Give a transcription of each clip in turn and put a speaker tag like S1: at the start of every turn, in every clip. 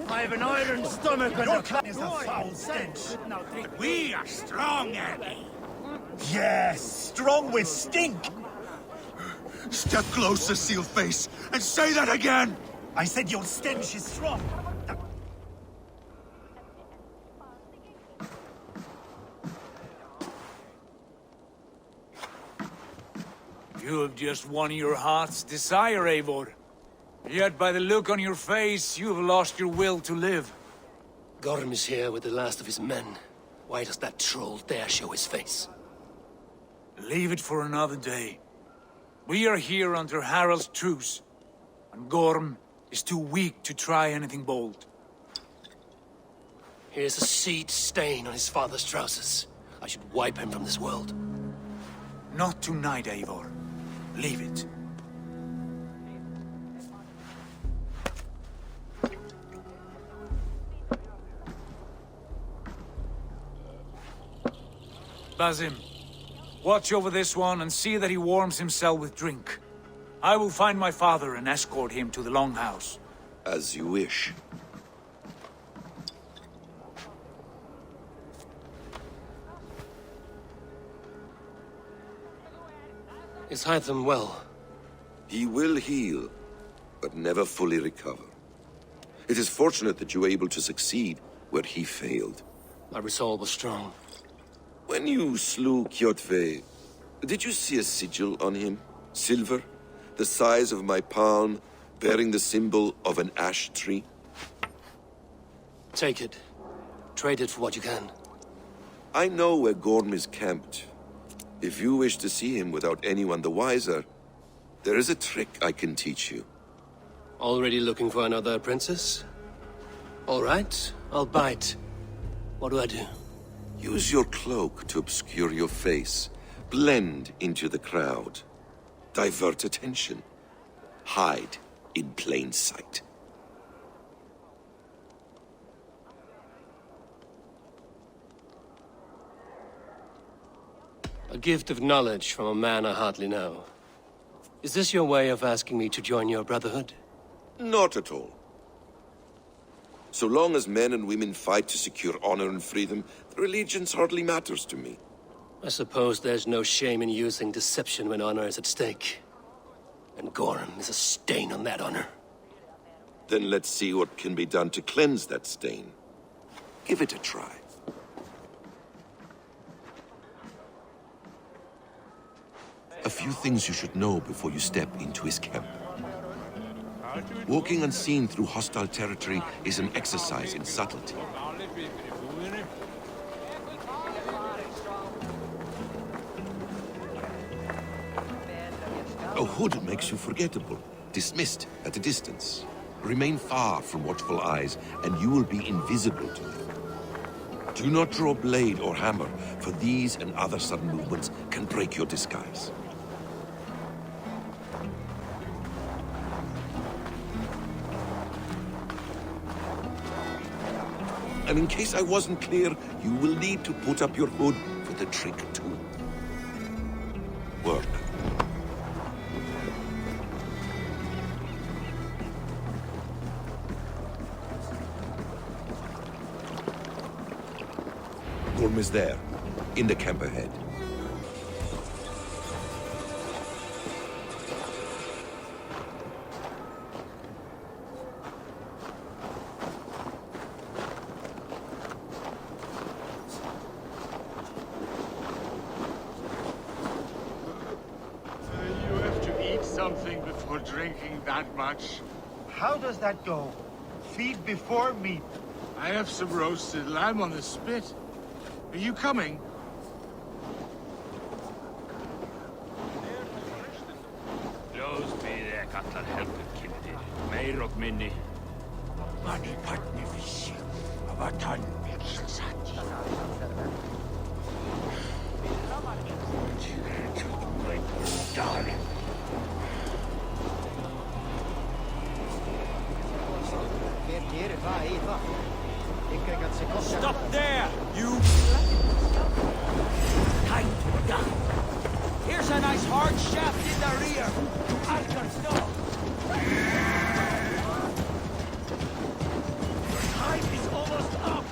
S1: I have an iron stomach and your clan is a foul stench. We are strong, Annie.
S2: Yes, strong with stink.
S3: Step closer, Sealface, and say that again!
S2: I said your stench is strong.
S1: You have just won your heart's desire, Eivor. Yet by the look on your face, you have lost your will to live.
S4: Gorm is here with the last of his men. Why does that troll dare show his face?
S1: Leave it for another day. We are here under Harald's truce, and Gorm is too weak to try anything bold.
S4: Here's a seed stain on his father's trousers. I should wipe him from this world.
S1: Not tonight, Eivor. Leave it. Basim, watch over this one and see that he warms himself with drink. I will find my father and escort him to the Longhouse.
S3: As you wish.
S4: Is Hytham well?
S5: He will heal, but never fully recover. It is fortunate that you were able to succeed where he failed.
S4: My resolve was strong.
S5: When you slew Kjotve, did you see a sigil on him? Silver, the size of my palm, bearing the symbol of an ash tree?
S4: Take it. Trade it for what you can.
S5: I know where Gorm is camped. If you wish to see him without anyone the wiser, there is a trick I can teach you.
S4: Already looking for another princess? All right, I'll bite. What do I do?
S5: Use your cloak to obscure your face. Blend into the crowd. Divert attention. Hide in plain sight.
S4: A gift of knowledge from a man I hardly know. Is this your way of asking me to join your brotherhood?
S5: Not at all. So long as men and women fight to secure honor and freedom, their allegiance hardly matters to me.
S4: I suppose there's no shame in using deception when honor is at stake. And Gorm is a stain on that honor.
S5: Then let's see what can be done to cleanse that stain. Give it a try. A few things you should know before you step into his camp. Walking unseen through hostile territory is an exercise in subtlety. A hood makes you forgettable, dismissed at a distance. Remain far from watchful eyes, and you will be invisible to them. Do not draw blade or hammer, for these and other sudden movements can break your disguise. And in case I wasn't clear, you will need to put up your hood for the trick too. Work. Gorm is there, in the camp ahead.
S1: You have to eat something before drinking that much.
S2: How does that go? Feed before meat.
S1: I have some roasted lamb on the spit. Are you coming?
S6: Ljóðs við allar helgur kildir, meir og minni.
S2: Mani patni vissi, avatan mikilsati.
S6: Stop there, you!
S2: Time to die.
S6: Here's a nice hard shaft in the rear.
S2: I can stop. Time is almost up.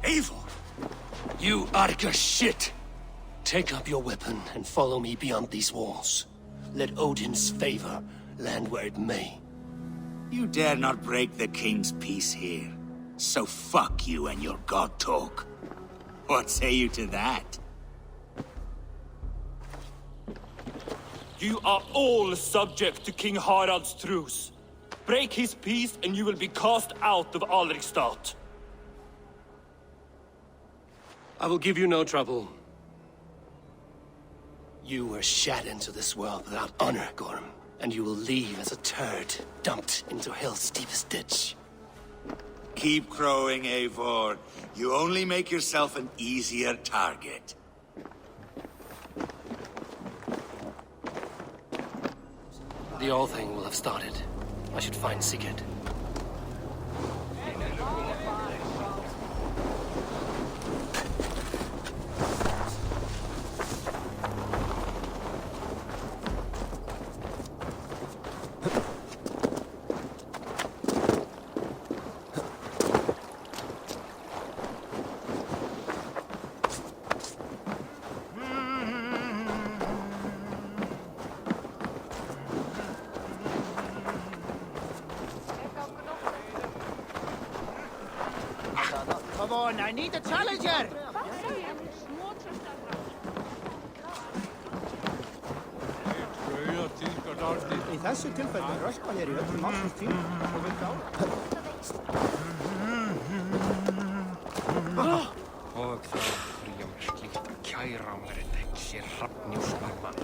S1: Eivor!
S4: You Arca shit! Take up your weapon and follow me beyond these walls. Let Odin's favor land where it may.
S7: You dare not break the king's peace here. So fuck you and your god talk. What say you to that?
S6: You are all subject to King Harald's truce. Break his peace and you will be cast out of Alrikstad.
S4: I will give you no trouble. You were shat into this world without honor, Gorm, and you will leave as a turd dumped into hell's deepest ditch.
S7: Keep crowing, Eivor. You only make yourself an easier target.
S4: The All-Thing will have started. I should find Sigurd.
S2: Come on, I need a challenger! Í þessu tilfelli röskva hér í öllum ársins tíma og við klára.
S8: Og þá fríja mér slíkt að kæra mér þessi hrafnjúsmarmar.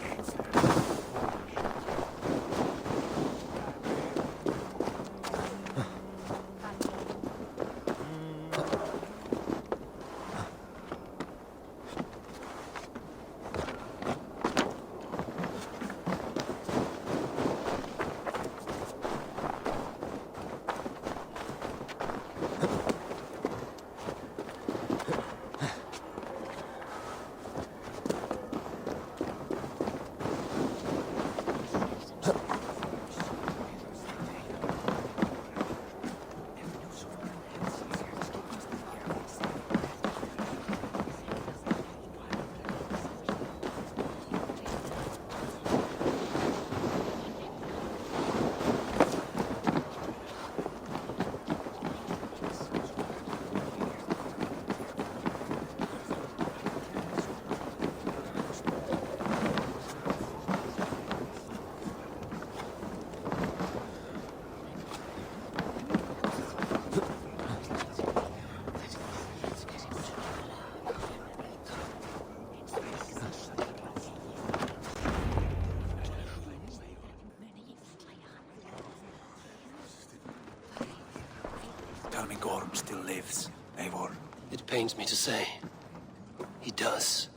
S1: Tell me Gorm still lives, Eivor.
S4: It pains me to say. He does.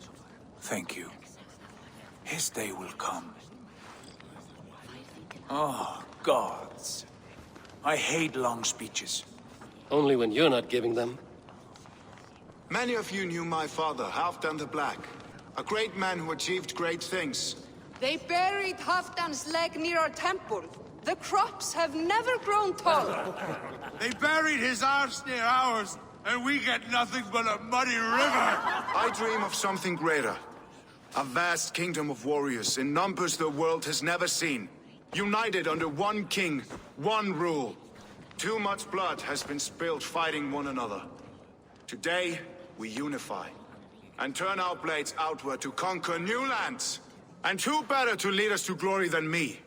S1: Thank you. His day will come. Oh, gods. I hate long speeches.
S4: Only when you're not giving them.
S3: Many of you knew my father, Halfdan the Black. A great man who achieved great things.
S9: They buried Halfdan's leg near our temple. The crops have never grown taller.
S3: They buried his arse near ours, and we get nothing but a muddy river. I dream of something greater. A vast kingdom of warriors in numbers the world has never seen. United under one king, one rule. Too much blood has been spilled fighting one another. Today, we unify. And turn our blades outward to conquer new lands. And who better to lead us to glory than me?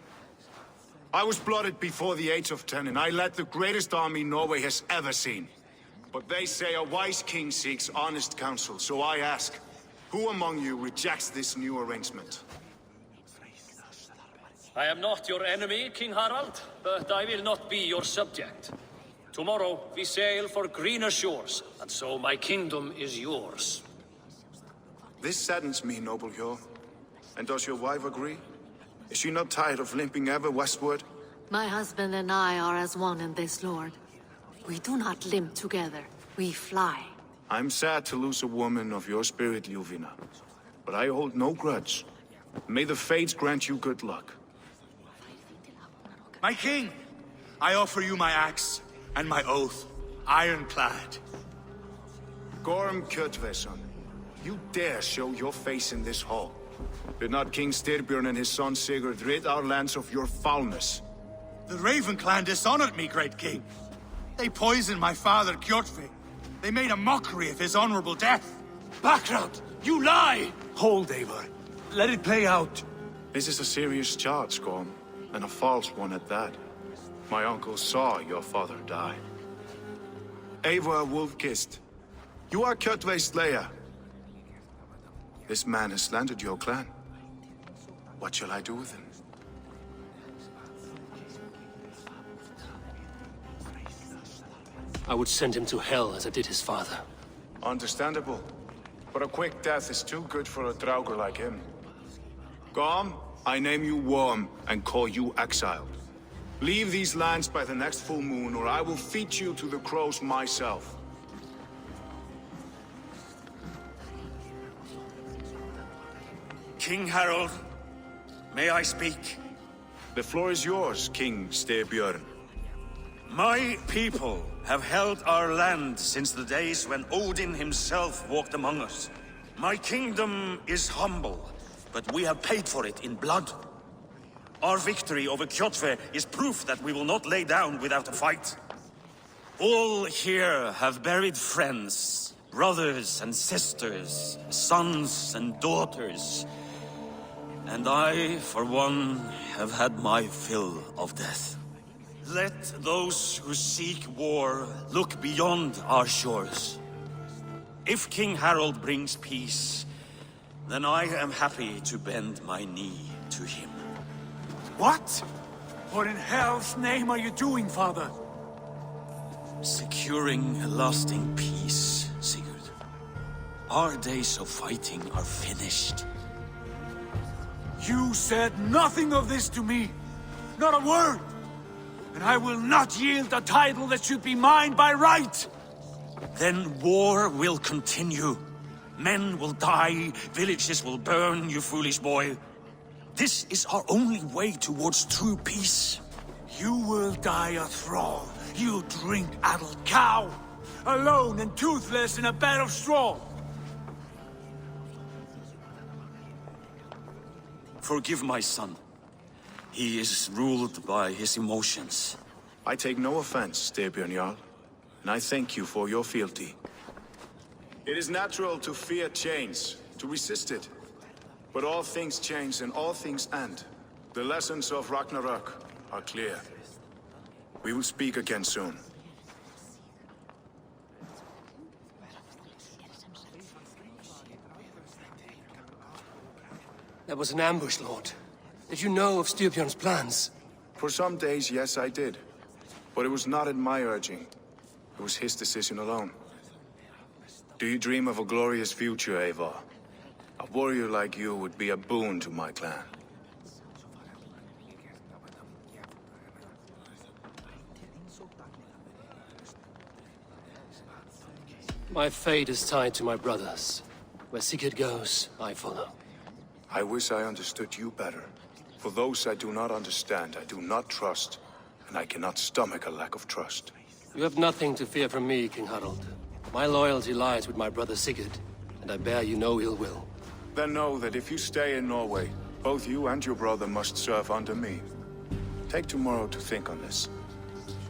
S3: I was blooded before the age of 10, and I led the greatest army Norway has ever seen. But they say a wise king seeks honest counsel, so I ask, who among you rejects this new arrangement?
S10: I am not your enemy, King Harald, but I will not be your subject. Tomorrow we sail for greener shores, and so my kingdom is yours.
S3: This saddens me, noble Hjor. And does your wife agree? Is she not tired of limping ever westward?
S11: My husband and I are as one in this, Lord. We do not limp together. We fly.
S3: I'm sad to lose a woman of your spirit, Ljuvina. But I hold no grudge. May the fates grant you good luck.
S2: My king, I offer you my axe and my oath, ironclad.
S3: Gorm Kjotveson, you dare show your face in this hall. Did not King Styrbjörn and his son Sigurd rid our lands of your foulness?
S2: The Raven clan dishonored me, great king. They poisoned my father, Kjotve. They made a mockery of his honorable death.
S1: Background! You lie! Hold, Eivor. Let it play out.
S3: This is a serious charge, Gorm, and a false one at that. My uncle saw your father die. Eivor Wolf-Kissed, you are Kjotve's slayer. This man has slandered your clan. What shall I do with him?
S4: I would send him to hell as I did his father.
S3: Understandable. But a quick death is too good for a Draugr like him. Gorm, I name you Worm and call you exiled. Leave these lands by the next full moon, or I will feed you to the crows myself.
S2: King Harold, may I speak?
S3: The floor is yours, King Styrbjörn.
S2: My people have held our land since the days when Odin himself walked among us. My kingdom is humble, but we have paid for it in blood. Our victory over Kjotve is proof that we will not lay down without a fight. All here have buried friends, brothers and sisters, sons and daughters. And I, for one, have had my fill of death. Let those who seek war look beyond our shores. If King Harold brings peace, then I am happy to bend my knee to him.
S1: What? What in hell's name are you doing, father?
S2: Securing a lasting peace, Sigurd. Our days of fighting are finished.
S1: You said nothing of this to me. Not a word. And I will not yield a title that should be mine by right.
S2: Then war will continue. Men will die, villages will burn, you foolish boy. This is our only way towards true peace.
S1: You will die a thrall. You drink-addled cow. Alone and toothless in a bed of straw.
S2: Forgive my son. He is ruled by his emotions.
S3: I take no offense, Styrbjörn Jarl, and I thank you for your fealty. It is natural to fear change, to resist it. But all things change and all things end. The lessons of Ragnarok are clear. We will speak again soon.
S4: That was an ambush, Lord. Did you know of Styrbjörn's plans?
S3: For some days, yes, I did. But it was not at my urging. It was his decision alone. Do you dream of a glorious future, Eivor? A warrior like you would be a boon to my clan.
S4: My fate is tied to my brothers. Where Sigurd goes, I follow.
S3: I wish I understood you better. For those I do not understand, I do not trust, and I cannot stomach a lack of trust.
S4: You have nothing to fear from me, King Harold. My loyalty lies with my brother Sigurd, and I bear you no ill will.
S3: Then know that if you stay in Norway, both you and your brother must serve under me. Take tomorrow to think on this.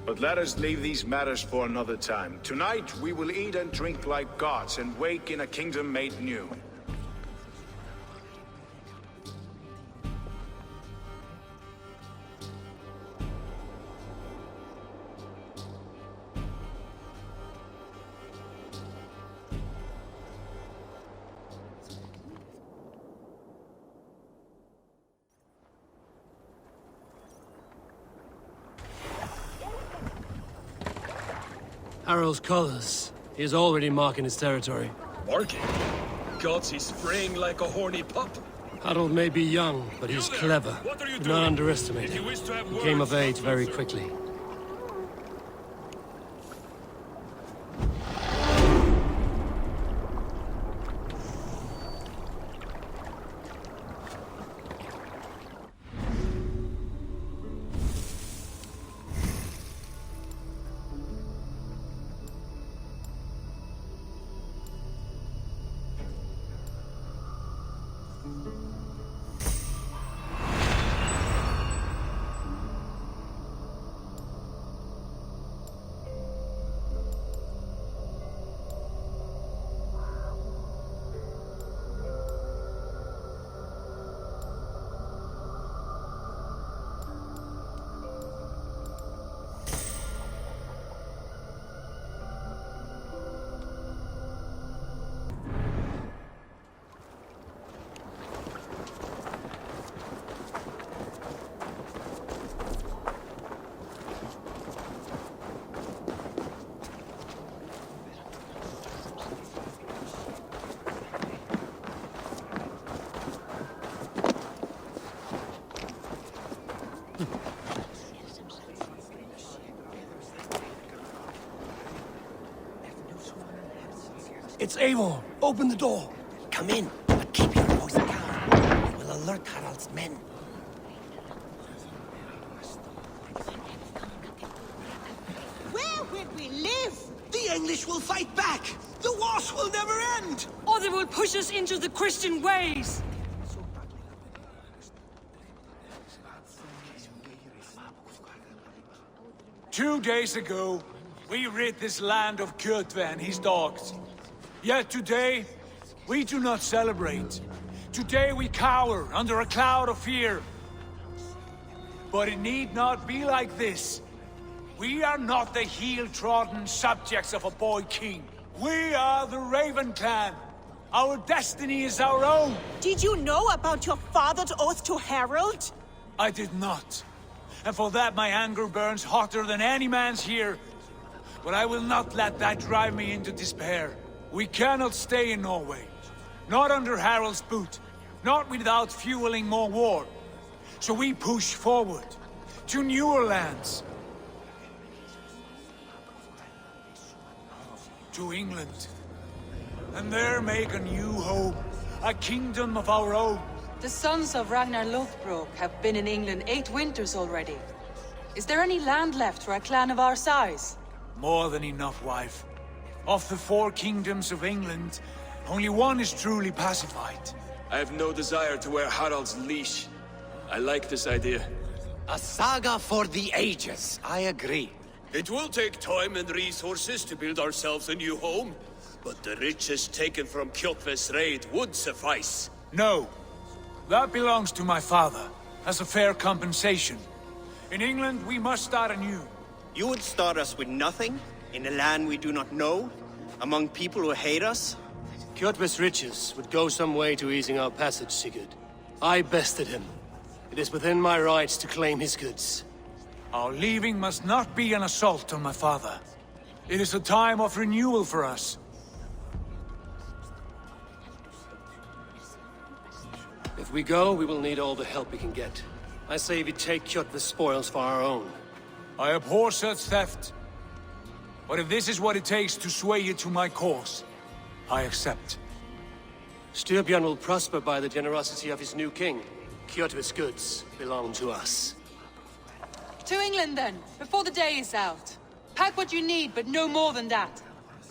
S3: But let us leave these matters for another time. Tonight, we will eat and drink like gods and wake in a kingdom made new.
S4: Harold's colors. He is already marking his territory.
S6: Marking? Gods, he's spraying like a horny pup.
S4: Harold may be young, but he's clever.
S6: What are you
S4: Do
S6: doing?
S4: not underestimate
S6: If you
S4: him.
S6: wish to have
S4: He came
S6: words,
S4: of age
S6: talk
S4: very
S6: closer.
S4: quickly. It's Eivor. Open the door.
S12: Come in, but keep your voice down. It will alert Harald's men.
S13: Where would we live?
S12: The English will fight back! The wars will never end!
S9: Or they will push us into the Christian ways!
S1: 2 days ago, we rid this land of Kjotve and his dogs. Yet today, we do not celebrate. Today we cower under a cloud of fear. But it need not be like this. We are not the heel-trodden subjects of a boy king. We are the Raven clan. Our destiny is our own.
S13: Did you know about your father's oath to Harald?
S1: I did not. And for that my anger burns hotter than any man's here. But I will not let that drive me into despair. We cannot stay in Norway. Not under Harald's boot. Not without fueling more war. So we push forward. To newer lands. To England. And there make a new home. A kingdom of our own.
S14: The sons of Ragnar Lothbrok have been in England 8 winters already. Is there any land left for a clan of our size?
S1: More than enough, wife. Of the 4 kingdoms of England, only one is truly pacified.
S6: I have no desire to wear Harald's leash. I like this idea.
S12: A saga for the ages, I agree.
S4: It will take time and resources to build ourselves a new home, but the riches taken from Kjotve's raid would suffice.
S1: No. That belongs to my father, as a fair compensation. In England, we must start anew.
S15: You would start us with nothing? In a land we do not know? Among people who hate us?
S4: Kjotve's riches would go some way to easing our passage, Sigurd. I bested him. It is within my rights to claim his goods.
S1: Our leaving must not be an assault on my father. It is a time of renewal for us.
S4: If we go, we will need all the help we can get. I say we take Kjotve's spoils for our own.
S1: I abhor such theft. But if this is what it takes to sway you to my cause, I accept.
S4: Styrbjörn will prosper by the generosity of his new king. Kjotve's goods belong to us.
S14: To England then, before the day is out. Pack what you need, but no more than that.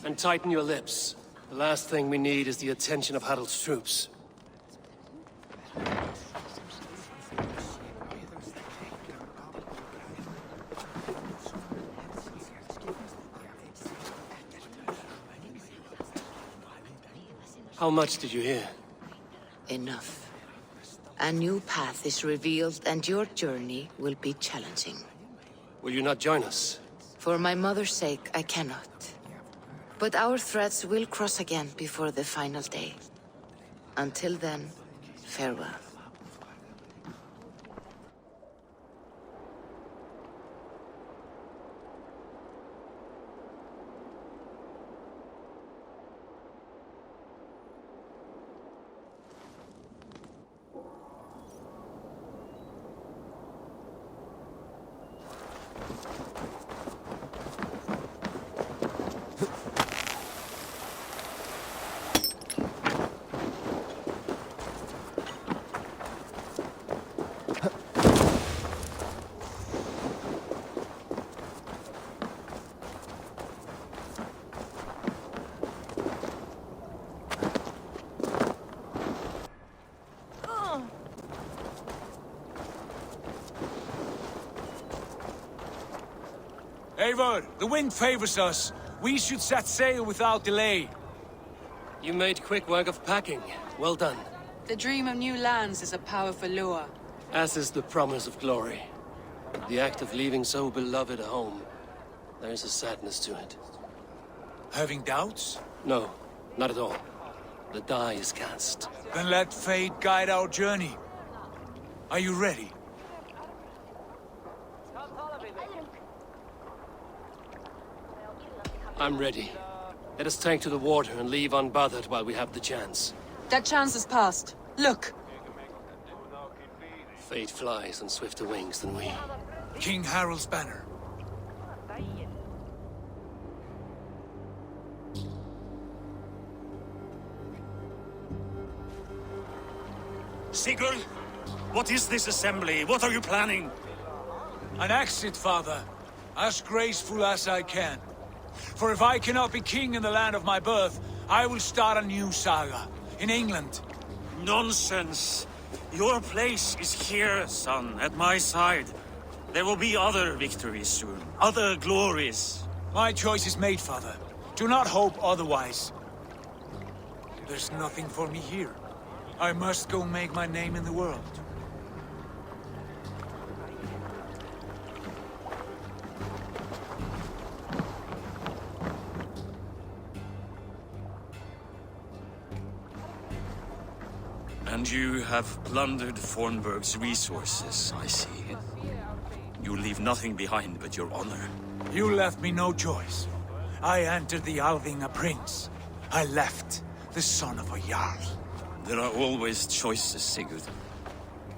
S4: And tighten your lips. The last thing we need is the attention of Harald's troops. How much did you hear?
S16: Enough. A new path is revealed, and your journey will be challenging.
S4: Will you not join us?
S16: For my mother's sake, I cannot. But our threads will cross again before the final day. Until then, farewell.
S1: Eivor, the wind favors us. We should set sail without delay.
S4: You made quick work of packing. Well done.
S14: The dream of new lands is a powerful lure.
S4: As is the promise of glory. The act of leaving so beloved a home. There is a sadness to it.
S1: Having doubts?
S4: No, not at all. The die is cast.
S1: Then let fate guide our journey. Are you ready?
S4: I'm ready. Let us tank to the water and leave unbothered while we have the chance.
S14: That chance is past. Look!
S4: Fate flies on swifter wings than we.
S1: King Harald's banner.
S2: Sigurd? What is this assembly? What are you planning?
S1: An exit, father. As graceful as I can. For if I cannot be king in the land of my birth, I will start a new saga. In England.
S2: Nonsense. Your place is here, son, at my side. There will be other victories soon. Other glories.
S1: My choice is made, father. Do not hope otherwise. There's nothing for me here. I must go make my name in the world.
S2: And you have plundered Fornburg's resources, I see. You leave nothing behind but your honor.
S1: You left me no choice. I entered the Alving a prince. I left the son of a Jarl.
S2: There are always choices, Sigurd.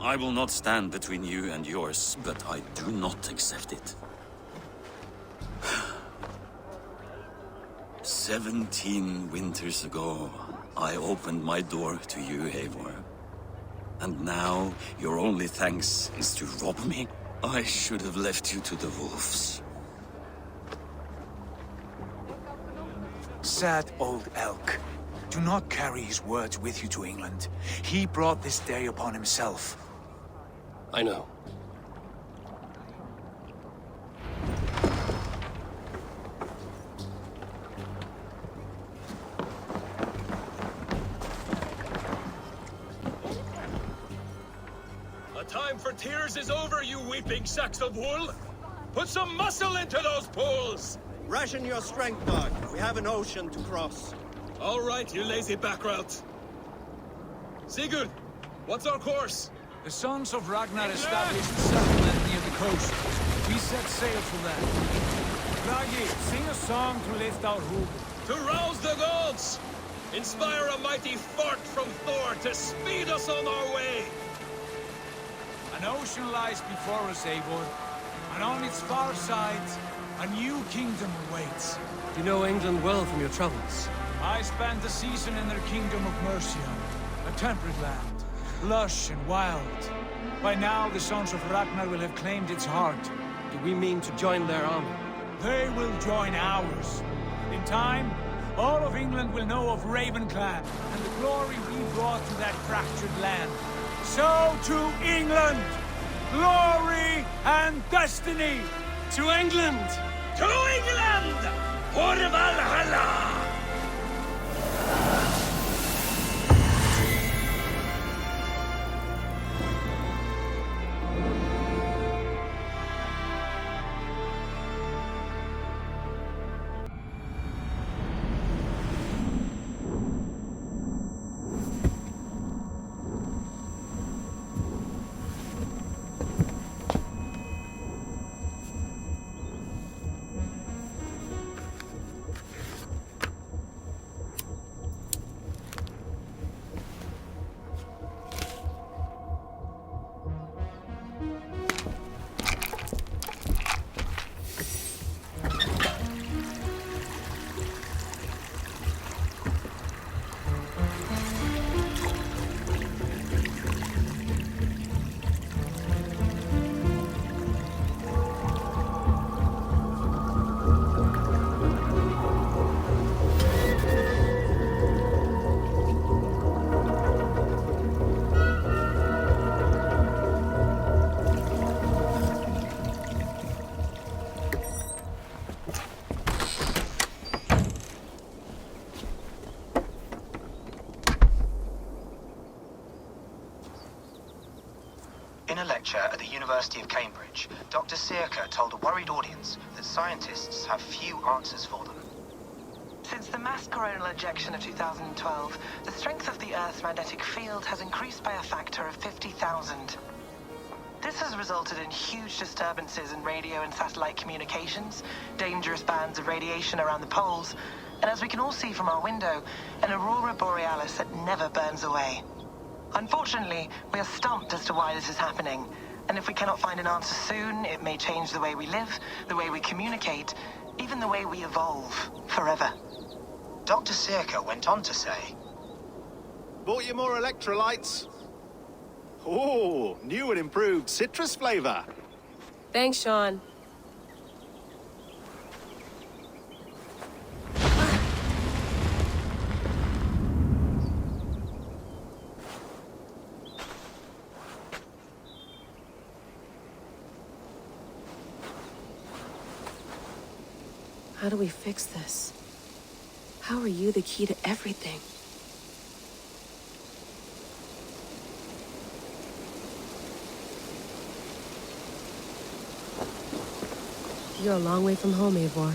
S2: I will not stand between you and yours, but I do not accept it. 17 winters ago, I opened my door to you, Eivor. And now, your only thanks is to rob me? I should have left you to the wolves.
S1: Sad old elk. Do not carry his words with you to England. He brought this day upon himself.
S4: I know.
S17: The time for tears is over, you weeping sacks of wool! Put some muscle into those pools!
S15: Ration your strength, dog. We have an ocean to cross.
S17: All right, you lazy backrout. Sigurd, what's our course?
S1: The sons of Ragnar established a settlement near the coast. We set sail for that. Bragi, sing a song to lift our hoop.
S17: To rouse the gods! Inspire a mighty fart from Thor to speed us on our way!
S1: An ocean lies before us, Eivor, and on its far sides, a new kingdom awaits.
S4: You know England well from your travels.
S1: I spent a season in their kingdom of Mercia, a temperate land, lush and wild. By now, the sons of Ragnar will have claimed its heart.
S4: Do we mean to join their army?
S1: They will join ours. In time, all of England will know of Ravenclan and the glory we brought to that fractured land. So to England! Glory and destiny!
S4: To England!
S17: To England! For Valhalla!
S18: In a lecture at the University of Cambridge, Dr. Circa told a worried audience that scientists have few answers for them.
S19: Since the mass coronal ejection of 2012, the strength of the Earth's magnetic field has increased by a factor of 50,000. This has resulted in huge disturbances in radio and satellite communications, dangerous bands of radiation around the poles, and as we can all see from our window, an aurora borealis that never burns away. Unfortunately, we are stumped as to why this is happening, and if we cannot find an answer soon, it may change the way we live, the way we communicate, even the way we evolve, forever.
S18: Dr. Circa went on to say,
S15: Bought you more electrolytes?
S20: Oh, new and improved citrus flavor.
S21: Thanks, Sean. How do we fix this? How are you the key to everything? You're a long way from home, Eivor.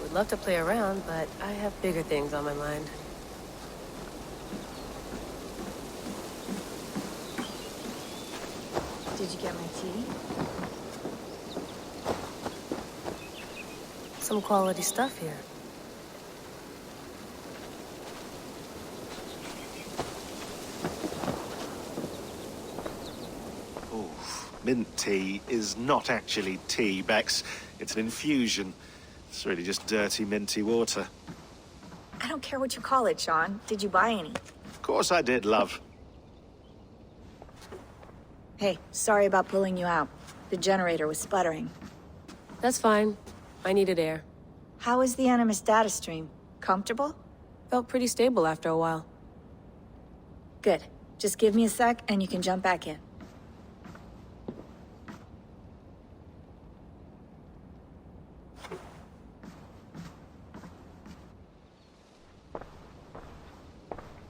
S21: Would love to play around, but I have bigger things on my mind.
S22: Did you get my tea?
S21: Some quality stuff here.
S20: Mint tea is not actually tea, Bex. It's an infusion. It's really just dirty, minty water.
S22: I don't care what you call it, Sean. Did you buy any?
S20: Of course I did, love.
S22: Hey, sorry about pulling you out. The generator was sputtering.
S21: That's fine. I needed air.
S22: How is the Animus data stream? Comfortable?
S21: Felt pretty stable after a while.
S22: Good. Just give me a sec and you can jump back in.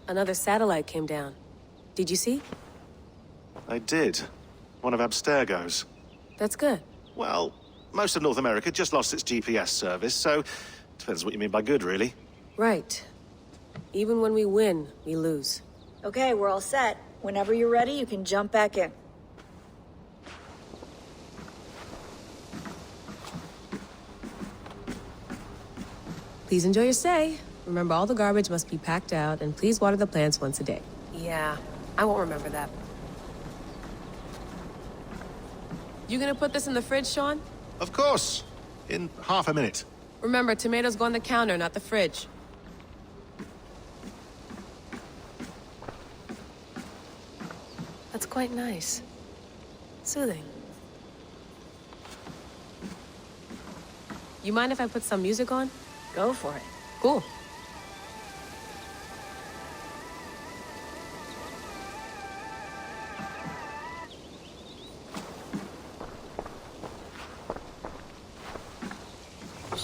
S21: Another satellite came down. Did you see?
S20: I did. One of Abstergo's.
S21: That's good.
S20: Well, most of North America just lost its GPS service, so depends what you mean by good, really.
S21: Right. Even when we win, we lose.
S22: Okay, we're all set. Whenever you're ready, you can jump back in.
S21: Please enjoy your stay. Remember, all the garbage must be packed out, and please water the plants once a day. Yeah, I won't remember that. You gonna put this in the fridge, Sean?
S20: Of course. In half a minute.
S21: Remember, tomatoes go on the counter, not the fridge. That's quite nice. Soothing. You mind if I put some music on?
S22: Go for it.
S21: Cool.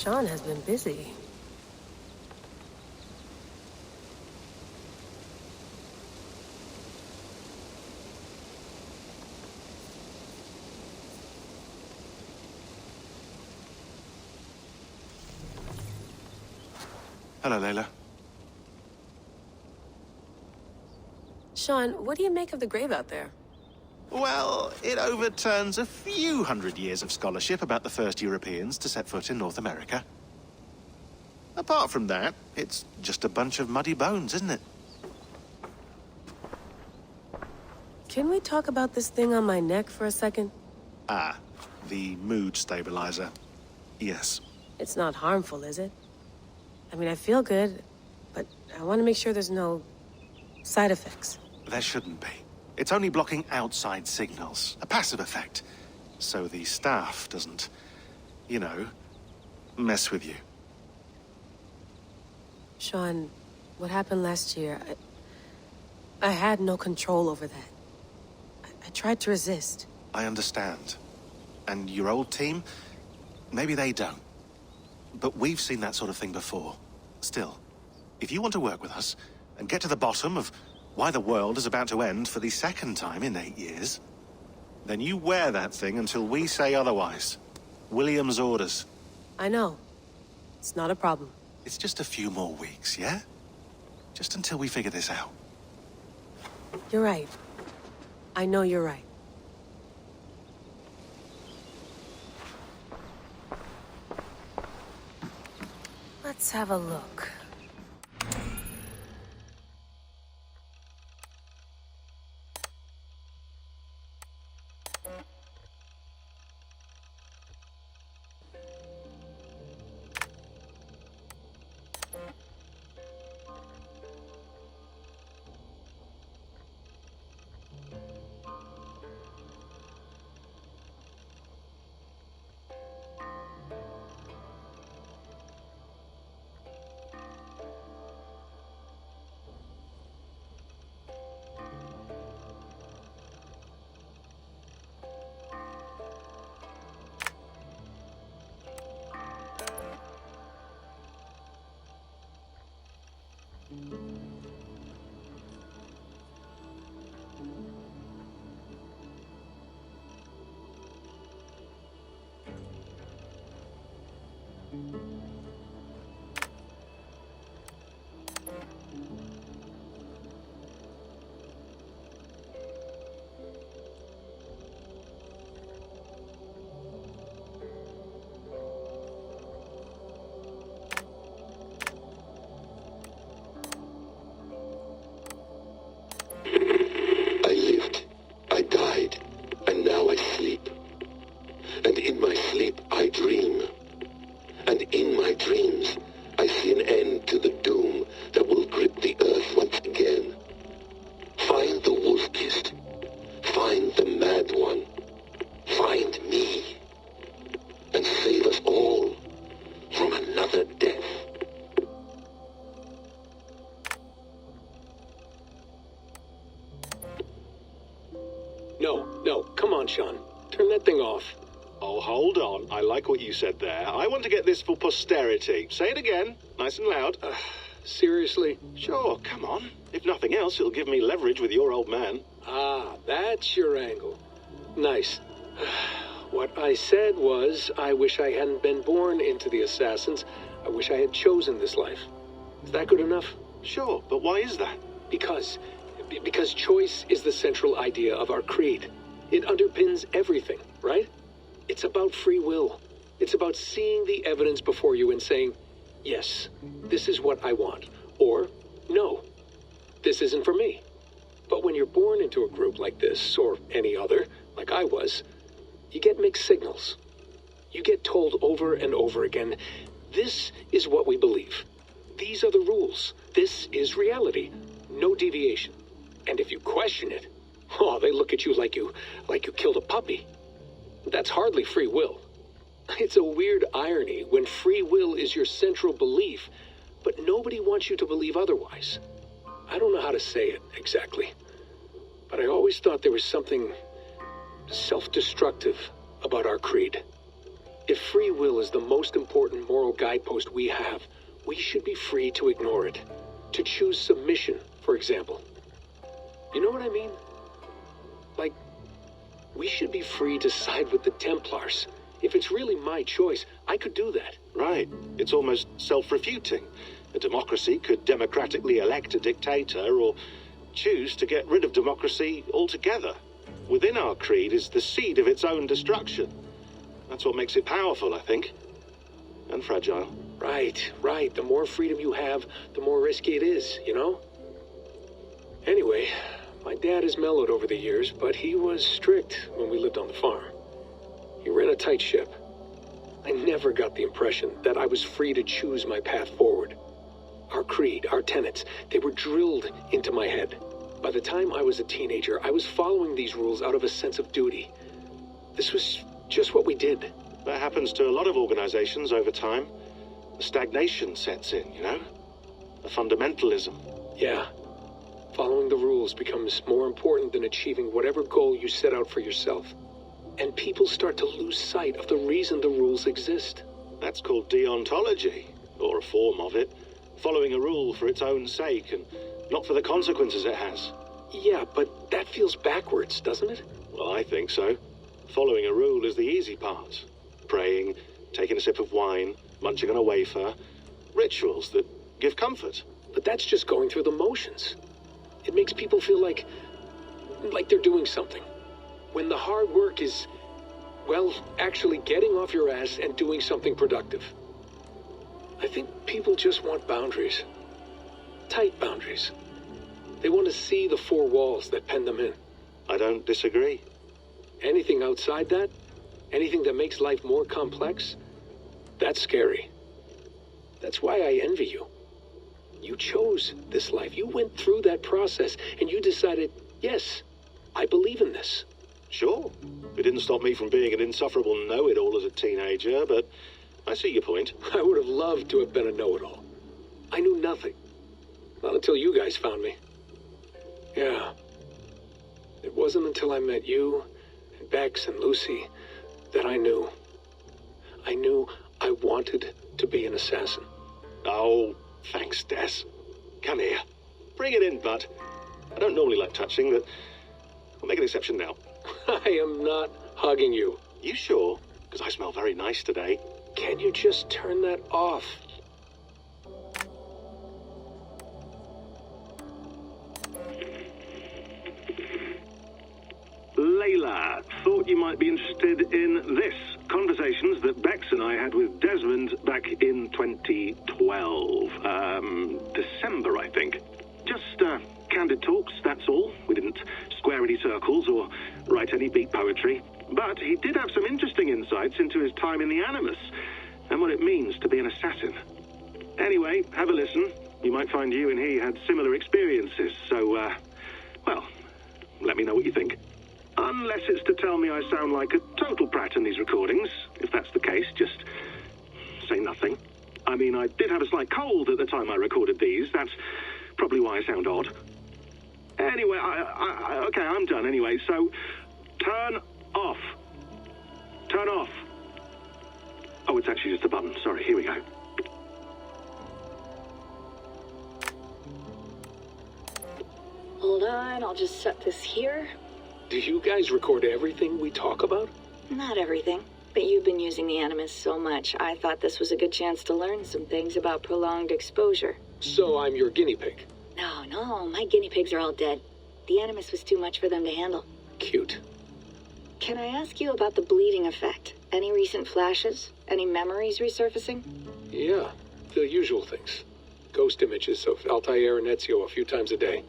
S21: Sean has been busy.
S20: Hello, Layla.
S21: Sean, what do you make of the grave out there?
S20: Well, it overturns a few hundred years of scholarship about the first Europeans to set foot in North America. Apart from that, it's just a bunch of muddy bones, isn't it?
S21: Can we talk about this thing on my neck for a second?
S20: Ah, the mood stabilizer. Yes.
S21: It's not harmful, is it? I mean, I feel good, but I want to make sure there's no side effects.
S20: There shouldn't be. It's only blocking outside signals, a passive effect. So the staff doesn't, you know, mess with you.
S21: Sean, what happened last year, I had no control over that. I tried to resist.
S20: I understand. And your old team, maybe they don't. But we've seen that sort of thing before. Still, if you want to work with us and get to the bottom of why the world is about to end for the second time in 8 years, then you wear that thing until we say otherwise. William's orders.
S21: I know. It's not a problem.
S20: It's just a few more weeks, yeah? Just until we figure this out.
S21: You're right. I know you're right. Let's have a look.
S4: No, come on, Sean. Turn that thing off.
S20: Oh, hold on. I like what you said there. I want to get this for posterity. Say it again, nice and loud.
S4: Seriously?
S20: Sure, come on. If nothing else, it'll give me leverage with your old man.
S4: Ah, that's your angle. Nice. What I said was, I wish I hadn't been born into the Assassins. I wish I had chosen this life. Is that good enough?
S20: Sure, but why is that?
S4: Because choice is the central idea of our creed. It underpins everything, right? It's about free will. It's about seeing the evidence before you and saying, yes, this is what I want. Or, no, this isn't for me. But when you're born into a group like this, or any other, like I was, you get mixed signals. You get told over and over again, this is what we believe. These are the rules. This is reality. No deviation. And if you question it, oh, they look at you like you killed a puppy. That's hardly free will. It's a weird irony when free will is your central belief, but nobody wants you to believe otherwise. I don't know how to say it exactly, but I always thought there was something self-destructive about our creed. If free will is the most important moral guidepost we have, we should be free to ignore it. To choose submission, for example. You know what I mean? Like, we should be free to side with the Templars. If it's really my choice, I could do that.
S20: Right. It's almost self-refuting. A democracy could democratically elect a dictator or choose to get rid of democracy altogether. Within our creed is the seed of its own destruction. That's what makes it powerful, I think. And fragile.
S4: Right. The more freedom you have, the more risky it is, you know? Anyway, my dad has mellowed over the years, but he was strict when we lived on the farm. He ran a tight ship. I never got the impression that I was free to choose my path forward. Our creed, our tenets, they were drilled into my head. By the time I was a teenager, I was following these rules out of a sense of duty. This was just what we did.
S20: That happens to a lot of organizations over time. The stagnation sets in, you know? The fundamentalism.
S4: Yeah. Following the rules becomes more important than achieving whatever goal you set out for yourself. And people start to lose sight of the reason the rules exist.
S20: That's called deontology, or a form of it. Following a rule for its own sake and
S5: Not for the consequences it has.
S4: Yeah, but that feels backwards, doesn't it?
S5: Well, I think so. Following a rule is the easy part. Praying, taking a sip of wine, munching on a wafer. Rituals that give comfort.
S4: But that's just going through the motions. It makes people feel like they're doing something. When the hard work is, well, actually getting off your ass and doing something productive. I think people just want boundaries. Tight boundaries. They want to see the four walls that pen them in.
S5: I don't disagree.
S4: Anything outside that, anything that makes life more complex, that's scary. That's why I envy you. You chose this life. You went through that process, and you decided, yes, I believe in this.
S5: Sure. It didn't stop me from being an insufferable know-it-all as a teenager, but I see your point.
S4: I would have loved to have been a know-it-all. I knew nothing. Not until you guys found me. Yeah. It wasn't until I met you, and Bex and Lucy, that I knew. I knew I wanted to be an assassin.
S5: Oh, thanks, Des. Come here. Bring it in, bud. I don't normally like touching, but I'll make an exception now.
S4: I am not hugging you.
S5: You sure? Because I smell very nice today.
S4: Can you just turn that off?
S5: Layla, thought you might be interested in this. Conversations that Bex and I had with Desmond back in 2012. December, I think. Just, candid talks, that's all. We didn't square any circles or write any beat poetry. But he did have some interesting insights into his time in the Animus and what it means to be an assassin. Anyway, have a listen. You might find you and he had similar experiences, so, well, let me know what you think. Unless it's to tell me I sound like a total brat in these recordings. If that's the case, just say nothing. I mean, I did have a slight cold at the time I recorded these. That's probably why I sound odd. Anyway, okay, I'm done anyway, so turn off. Turn off. Oh, it's actually just a button. Sorry, here we go.
S22: Hold on, I'll just set this here.
S4: Do you guys record everything we talk about?
S22: Not everything, but you've been using the Animus so much, I thought this was a good chance to learn some things about prolonged exposure.
S4: So I'm your guinea pig?
S22: No, my guinea pigs are all dead. The Animus was too much for them to handle.
S4: Cute.
S22: Can I ask you about the bleeding effect? Any recent flashes? Any memories resurfacing?
S4: Yeah, the usual things. Ghost images of Altair and Ezio a few times a day.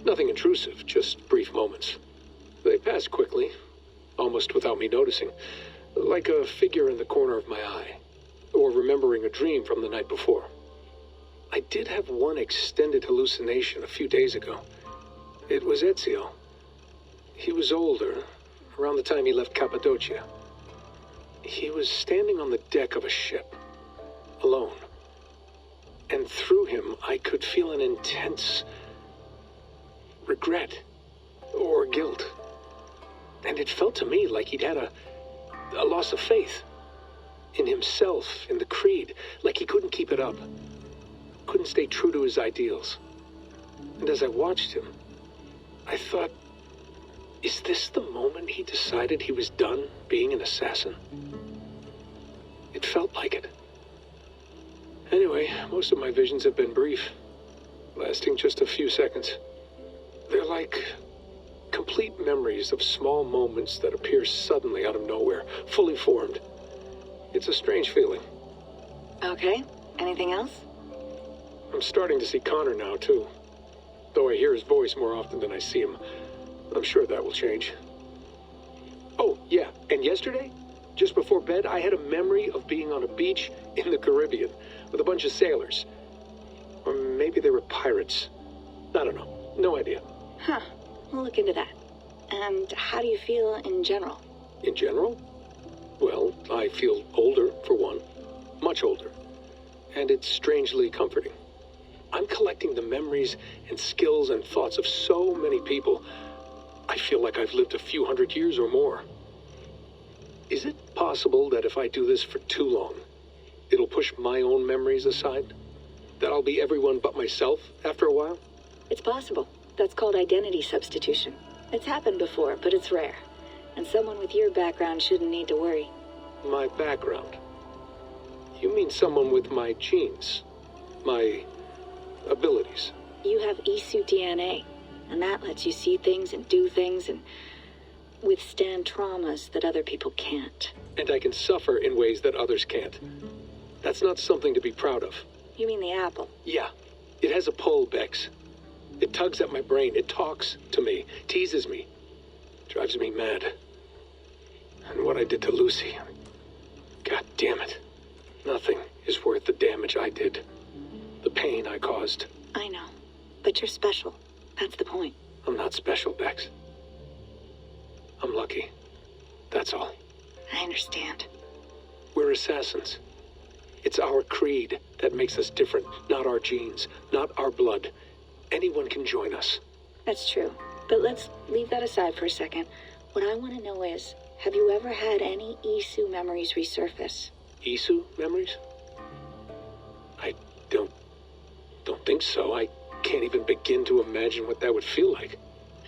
S4: Nothing intrusive, just brief moments. They pass quickly, almost without me noticing. Like a figure in the corner of my eye. Or remembering a dream from the night before. I did have one extended hallucination a few days ago. It was Ezio. He was older, around the time he left Cappadocia. He was standing on the deck of a ship, alone. And through him, I could feel an intense regret or guilt. And it felt to me like he'd had a loss of faith in himself, in the Creed, like he couldn't keep it up, couldn't stay true to his ideals. And as I watched him, I thought, is this the moment he decided he was done being an assassin? It felt like it. Anyway, most of my visions have been brief, lasting just a few seconds. They're like complete memories of small moments that appear suddenly out of nowhere, fully formed. It's a strange feeling.
S22: Okay, anything else?
S4: I'm starting to see Connor now, too. Though I hear his voice more often than I see him, I'm sure that will change. Oh, yeah, and yesterday, just before bed, I had a memory of being on a beach in the Caribbean with a bunch of sailors. Or maybe they were pirates. I don't know. No idea.
S22: Huh. We'll look into that. And how do you feel in general?
S4: In general? Well, I feel older, for one. Much older. And it's strangely comforting. I'm collecting the memories and skills and thoughts of so many people. I feel like I've lived a few hundred years or more. Is it possible that if I do this for too long, it'll push my own memories aside? That I'll be everyone but myself after a while?
S22: It's possible. That's called identity substitution. It's happened before, but it's rare. And someone with your background shouldn't need to worry.
S4: My background? You mean someone with my genes? My abilities?
S22: You have Isu DNA, and that lets you see things and do things and withstand traumas that other people can't.
S4: And I can suffer in ways that others can't. That's not something to be proud of.
S22: You mean the apple?
S4: Yeah. It has a pull, Bex. It tugs at my brain. It talks to me. Teases me. Drives me mad. And what I did to Lucy... God damn it. Nothing is worth the damage I did. The pain I caused.
S22: I know. But you're special. That's the point.
S4: I'm not special, Bex. I'm lucky. That's all.
S22: I understand.
S4: We're assassins. It's our creed that makes us different, not our genes, not our blood. Anyone can join us.
S22: That's true. But let's leave that aside for a second. What I want to know is, have you ever had any Isu memories resurface?
S4: Isu memories? I don't think so. I can't even begin to imagine what that would feel like.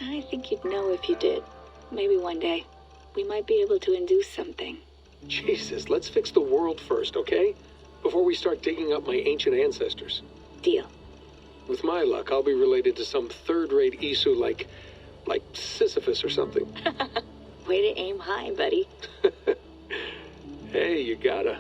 S22: I think you'd know if you did. Maybe one day. We might be able to induce something.
S4: Jesus, let's fix the world first, okay? Before we start digging up my ancient ancestors.
S22: Deal.
S4: With my luck, I'll be related to some third-rate Isu like Sisyphus or something.
S22: Way to aim high, buddy.
S4: Hey, you gotta.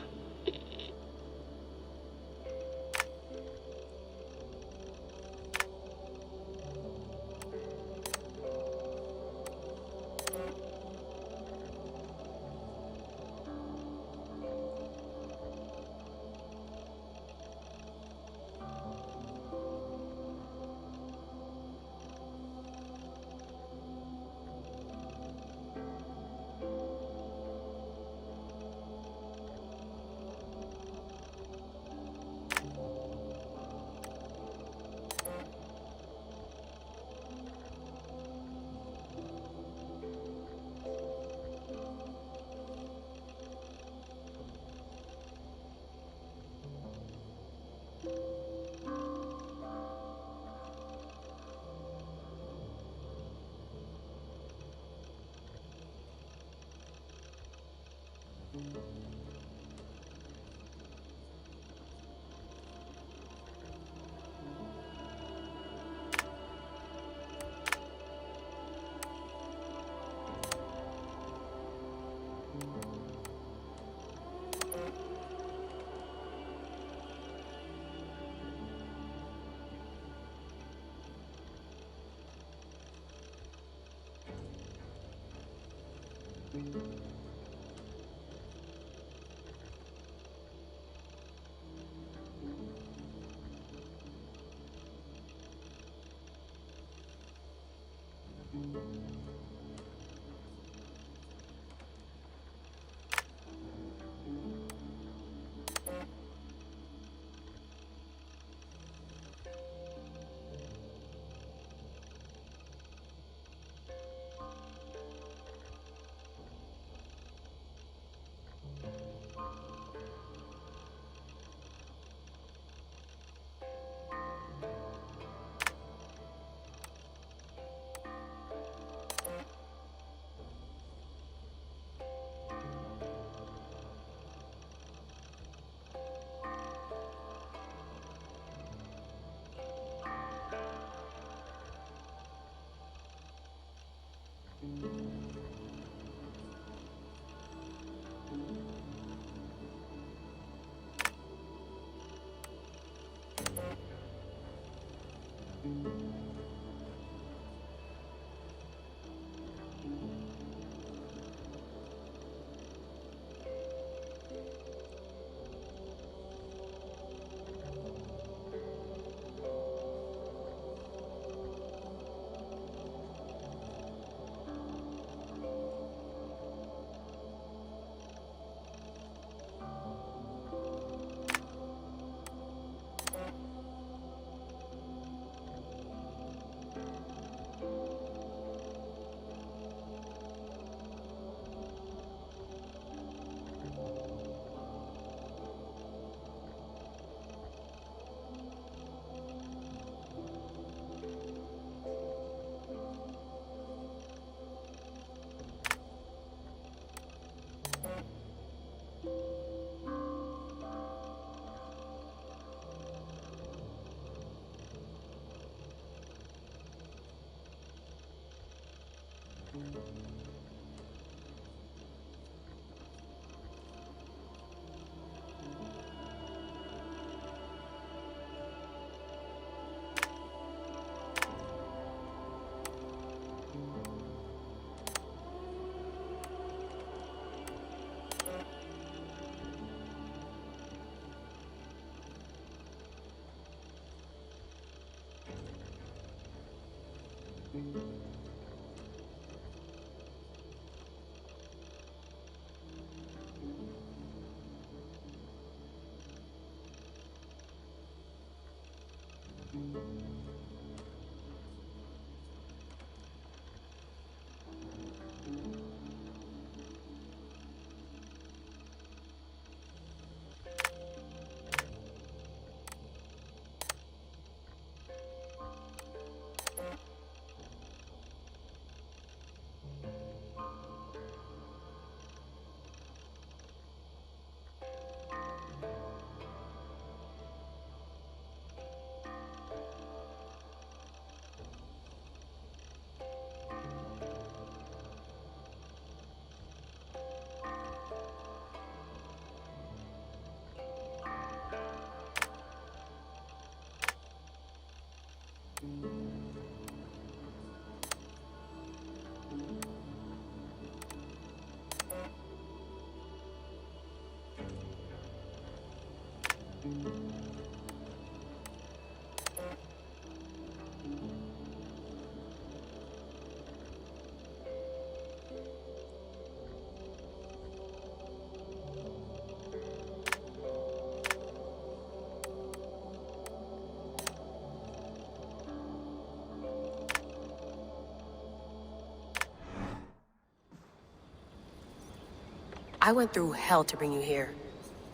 S21: I went through hell to bring you here.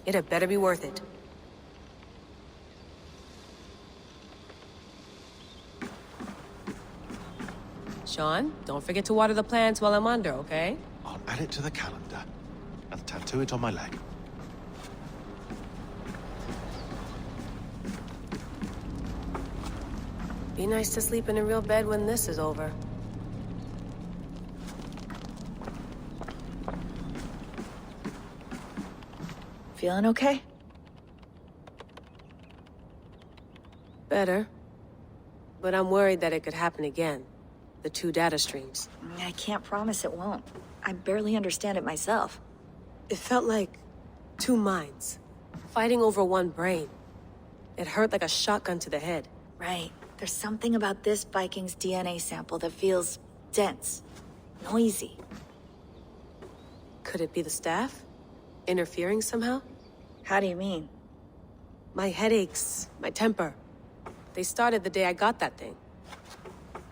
S21: It had better be worth it. Sean, don't forget to water the plants while I'm under, okay?
S20: I'll add it to the calendar and tattoo it on my leg.
S21: Be nice to sleep in a real bed when this is over.
S22: Feeling okay?
S21: Better. But I'm worried that it could happen again. The 2 data streams.
S22: I can't promise it won't. I barely understand it myself.
S21: It felt like 2 minds, fighting over 1 brain. It hurt like a shotgun to the head.
S22: Right. There's something about this Viking's DNA sample that feels dense, noisy.
S21: Could it be the staff? Interfering somehow?
S22: How do you mean?
S21: My headaches, my temper. They started the day I got that thing.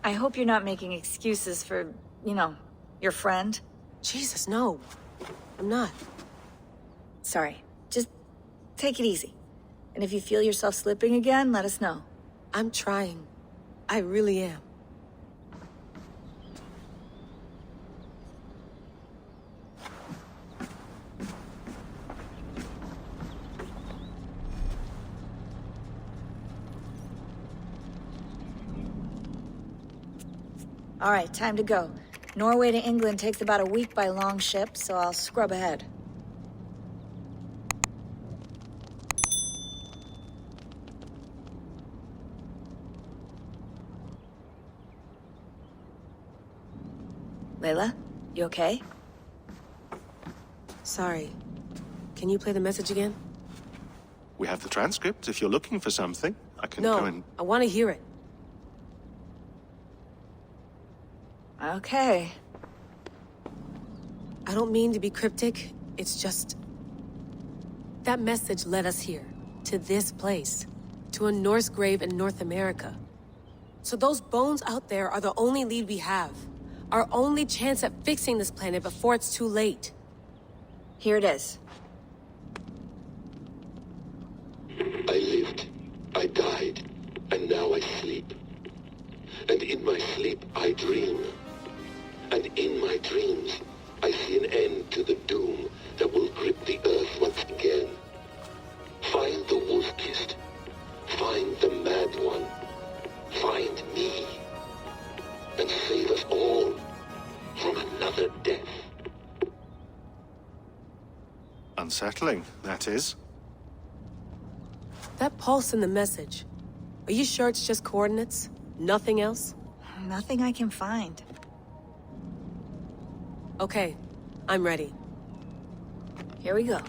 S22: I hope you're not making excuses for, you know, your friend.
S21: Jesus, no. I'm not.
S22: Sorry. Just take it easy. And if you feel yourself slipping again, let us know.
S21: I'm trying. I really am.
S22: All right, time to go. Norway to England takes about a week by long ship, so I'll scrub ahead. Layla, you okay?
S21: Sorry. Can you play the message again?
S20: We have the transcript. If you're looking for something, I can
S21: No,
S20: go and...
S21: I want to hear it.
S22: Okay.
S21: I don't mean to be cryptic. It's just... that message led us here. To this place. To a Norse grave in North America. So those bones out there are the only lead we have. Our only chance at fixing this planet before it's too late.
S22: Here it is.
S7: I lived, I died, and now I sleep. And in my sleep I dream. And in my dreams, I see an end to the doom that will grip the earth once again. Find the wolf-kissed. Find the mad one. Find me. And save us all from another death.
S20: Unsettling, that is.
S21: That pulse in the message. Are you sure it's just coordinates? Nothing else?
S22: Nothing I can find.
S21: Okay, I'm ready.
S22: Here we go.